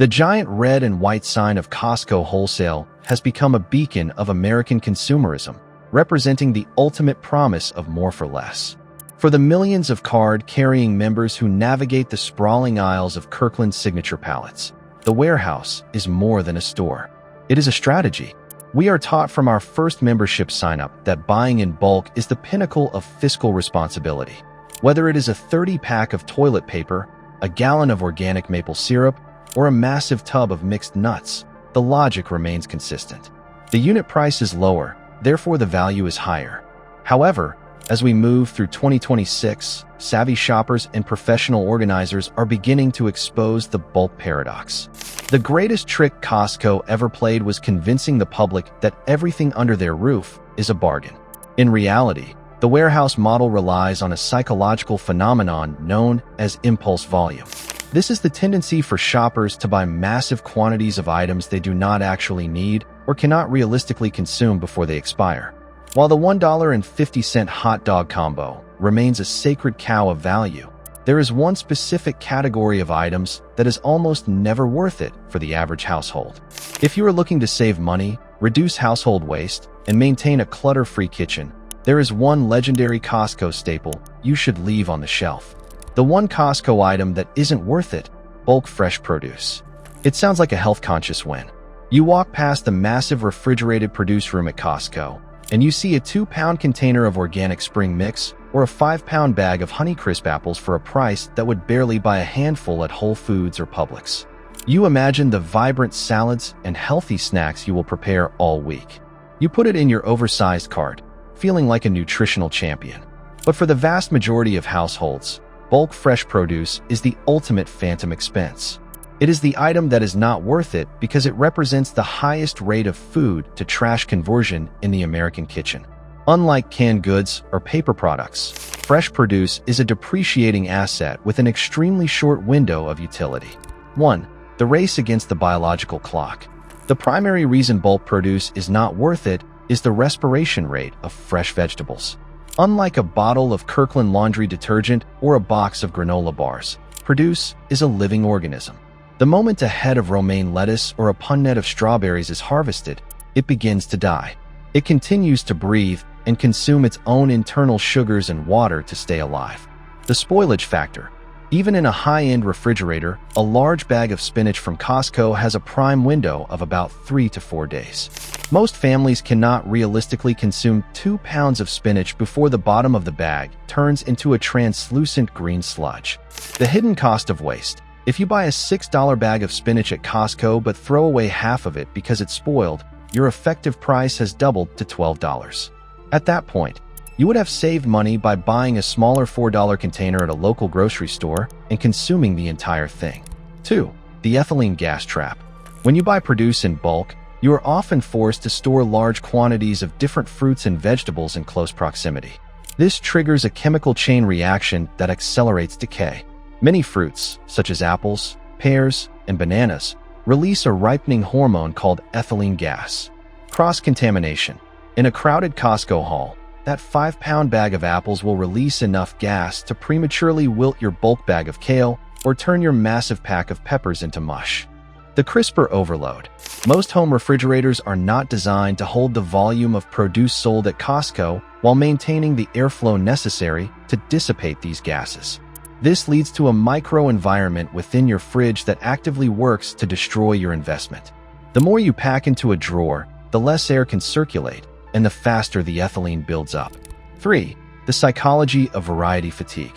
The giant red and white sign of Costco Wholesale has become a beacon of American consumerism, representing the ultimate promise of more for less. For the millions of card-carrying members who navigate the sprawling aisles of Kirkland Signature pallets, the warehouse is more than a store. It is a strategy. We are taught from our first membership sign-up that buying in bulk is the pinnacle of fiscal responsibility. Whether it is a 30-pack of toilet paper, a gallon of organic maple syrup, or a massive tub of mixed nuts, the logic remains consistent. The unit price is lower, therefore the value is higher. However, as we move through 2026, savvy shoppers and professional organizers are beginning to expose the bulk paradox. The greatest trick Costco ever played was convincing the public that everything under their roof is a bargain. In reality, the warehouse model relies on a psychological phenomenon known as impulse volume. This is the tendency for shoppers to buy massive quantities of items they do not actually need or cannot realistically consume before they expire. While the $1.50 hot dog combo remains a sacred cow of value, there is one specific category of items that is almost never worth it for the average household. If you are looking to save money, reduce household waste, and maintain a clutter-free kitchen, there is one legendary Costco staple you should leave on the shelf. The one Costco item that isn't worth it: bulk fresh produce. It sounds like a health-conscious win. You walk past the massive refrigerated produce room at Costco, and you see a 2-pound container of organic spring mix or a 5-pound bag of Honeycrisp apples for a price that would barely buy a handful at Whole Foods or Publix. You imagine the vibrant salads and healthy snacks you will prepare all week. You put it in your oversized cart, feeling like a nutritional champion. But for the vast majority of households, bulk fresh produce is the ultimate phantom expense. It is the item that is not worth it because it represents the highest rate of food to trash conversion in the American kitchen. Unlike canned goods or paper products, fresh produce is a depreciating asset with an extremely short window of utility. 1. The race against the biological clock. The primary reason bulk produce is not worth it is the respiration rate of fresh vegetables. Unlike a bottle of Kirkland laundry detergent or a box of granola bars, produce is a living organism. The moment a head of romaine lettuce or a punnet of strawberries is harvested, it begins to die. It continues to breathe and consume its own internal sugars and water to stay alive. The spoilage factor. Even in a high-end refrigerator, a large bag of spinach from Costco has a prime window of about 3 to 4 days. Most families cannot realistically consume 2 pounds of spinach before the bottom of the bag turns into a translucent green sludge. The hidden cost of waste. If you buy a $6 bag of spinach at Costco but throw away half of it because it's spoiled, your effective price has doubled to $12. At that point, you would have saved money by buying a smaller $4 container at a local grocery store and consuming the entire thing. 2. The ethylene gas trap. When you buy produce in bulk, you are often forced to store large quantities of different fruits and vegetables in close proximity. This triggers a chemical chain reaction that accelerates decay. Many fruits, such as apples, pears, and bananas, release a ripening hormone called ethylene gas. Cross-contamination. In a crowded Costco haul, that 5-pound bag of apples will release enough gas to prematurely wilt your bulk bag of kale or turn your massive pack of peppers into mush. The crisper overload. Most home refrigerators are not designed to hold the volume of produce sold at Costco while maintaining the airflow necessary to dissipate these gases. This leads to a microenvironment within your fridge that actively works to destroy your investment. The more you pack into a drawer, the less air can circulate, and the faster the ethylene builds up. 3. The psychology of variety fatigue.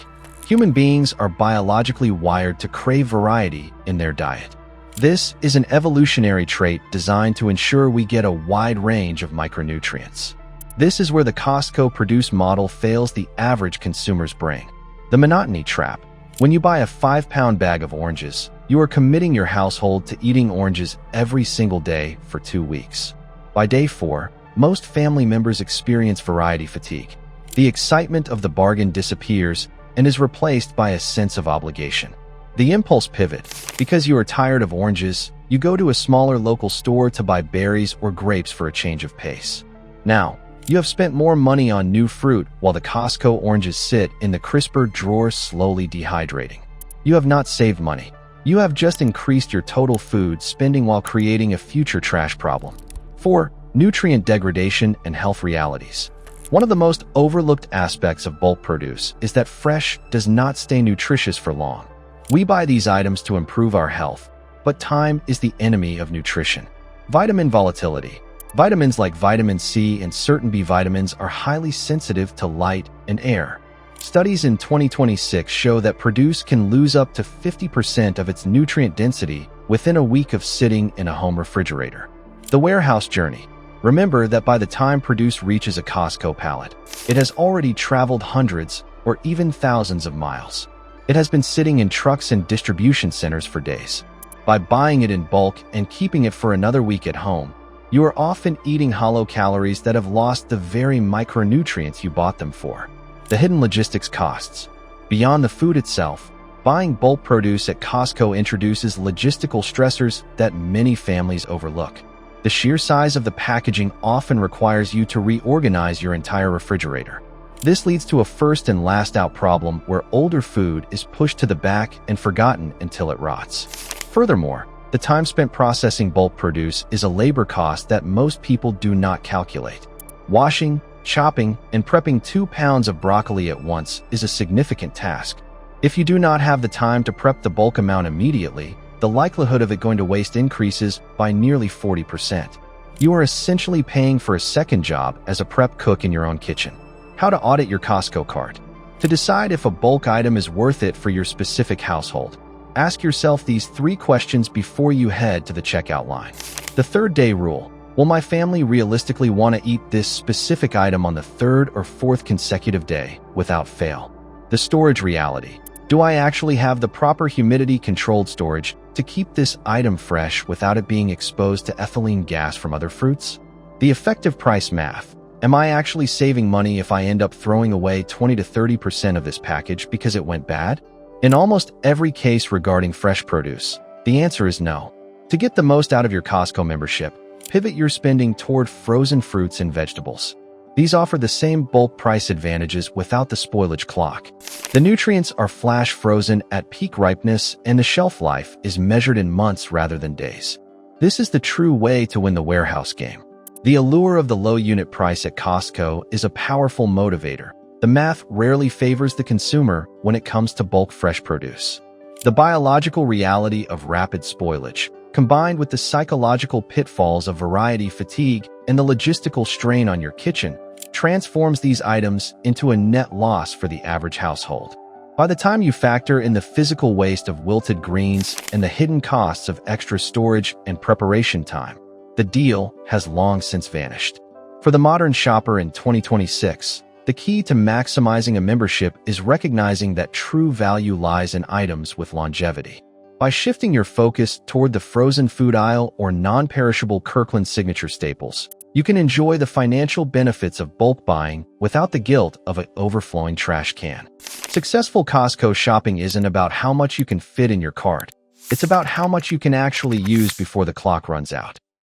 Human beings are biologically wired to crave variety in their diet. This is an evolutionary trait designed to ensure we get a wide range of micronutrients. This is where the Costco produce model fails the average consumer's brain. The monotony trap. When you buy a 5-pound bag of oranges, you are committing your household to eating oranges every single day for 2 weeks. By day 4, most family members experience variety fatigue. The excitement of the bargain disappears and is replaced by a sense of obligation. The impulse pivot. Because you are tired of oranges, you go to a smaller local store to buy berries or grapes for a change of pace. Now, you have spent more money on new fruit while the Costco oranges sit in the crisper drawer slowly dehydrating. You have not saved money. You have just increased your total food spending while creating a future trash problem. 4. Nutrient degradation and health realities. One of the most overlooked aspects of bulk produce is that fresh does not stay nutritious for long. We buy these items to improve our health, but time is the enemy of nutrition. Vitamin volatility. Vitamins like vitamin C and certain B vitamins are highly sensitive to light and air. Studies in 2026 show that produce can lose up to 50% of its nutrient density within a week of sitting in a home refrigerator. The warehouse journey. Remember that by the time produce reaches a Costco pallet, it has already traveled hundreds or even thousands of miles. It has been sitting in trucks and distribution centers for days. By buying it in bulk and keeping it for another week at home, you are often eating hollow calories that have lost the very micronutrients you bought them for. The hidden logistics costs. Beyond the food itself, buying bulk produce at Costco introduces logistical stressors that many families overlook. The sheer size of the packaging often requires you to reorganize your entire refrigerator. This leads to a first and last out problem where older food is pushed to the back and forgotten until it rots. Furthermore, the time spent processing bulk produce is a labor cost that most people do not calculate. Washing, chopping, and prepping 2 pounds of broccoli at once is a significant task. If you do not have the time to prep the bulk amount immediately, the likelihood of it going to waste increases by nearly 40%. You are essentially paying for a second job as a prep cook in your own kitchen. How to audit your Costco cart. To decide if a bulk item is worth it for your specific household, ask yourself these 3 questions before you head to the checkout line. The 3rd-day rule. Will my family realistically want to eat this specific item on the 3rd or 4th consecutive day without fail? The storage reality. Do I actually have the proper humidity-controlled storage to keep this item fresh without it being exposed to ethylene gas from other fruits? The effective price math. Am I actually saving money if I end up throwing away 20 to 30% of this package because it went bad? In almost every case regarding fresh produce, the answer is no. To get the most out of your Costco membership, pivot your spending toward frozen fruits and vegetables. These offer the same bulk price advantages without the spoilage clock. The nutrients are flash frozen at peak ripeness, and the shelf life is measured in months rather than days. This is the true way to win the warehouse game. The allure of the low unit price at Costco is a powerful motivator. The math rarely favors the consumer when it comes to bulk fresh produce. The biological reality of rapid spoilage, combined with the psychological pitfalls of variety fatigue and the logistical strain on your kitchen, transforms these items into a net loss for the average household. By the time you factor in the physical waste of wilted greens and the hidden costs of extra storage and preparation time, the deal has long since vanished. For the modern shopper in 2026, the key to maximizing a membership is recognizing that true value lies in items with longevity. By shifting your focus toward the frozen food aisle or non-perishable Kirkland Signature staples, you can enjoy the financial benefits of bulk buying without the guilt of an overflowing trash can. Successful Costco shopping isn't about how much you can fit in your cart. It's about how much you can actually use before the clock runs out.